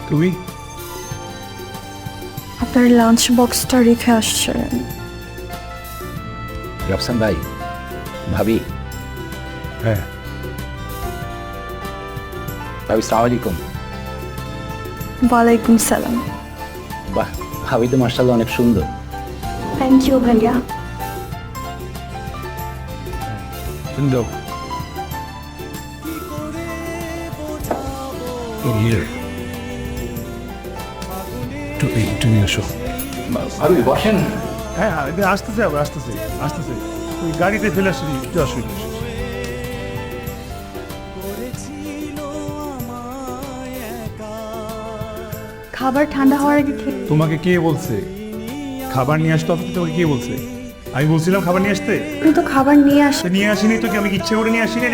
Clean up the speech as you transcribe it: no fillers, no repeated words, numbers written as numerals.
তুমি? আপনার লাঞ্চ বক্সটা রেখে আসছেন। রফসান ভাই, ভাবি। হ্যাঁ। ভাবি সালাম আলাইকুম। ওয়ালাইকুম সালাম। বাহ, ভাবি তো মাশাআল্লাহ অনেক সুন্দর। থ্যাংক ইউ ভাইয়া। দাও। তুমি এসো। ভাবি বসেন। হ্যাঁ আসতেছে, আবার আসতেছে। ওই গাড়িতে ফেলে আসছি, একটু অসুবিধা। খাবার ঠান্ডা হওয়ার আগে খেয়ে তোমাকে কে বলছে খাবার নিয়ে আসতে? তোমাকে কে বলছে? আমি বলছিলাম খাবার নিয়ে আসতে। আপনি তো খাবার নিয়ে আসেন। নিয়ে আসিনি তো, কি আমি ইচ্ছে করে নিয়ে আসিনি?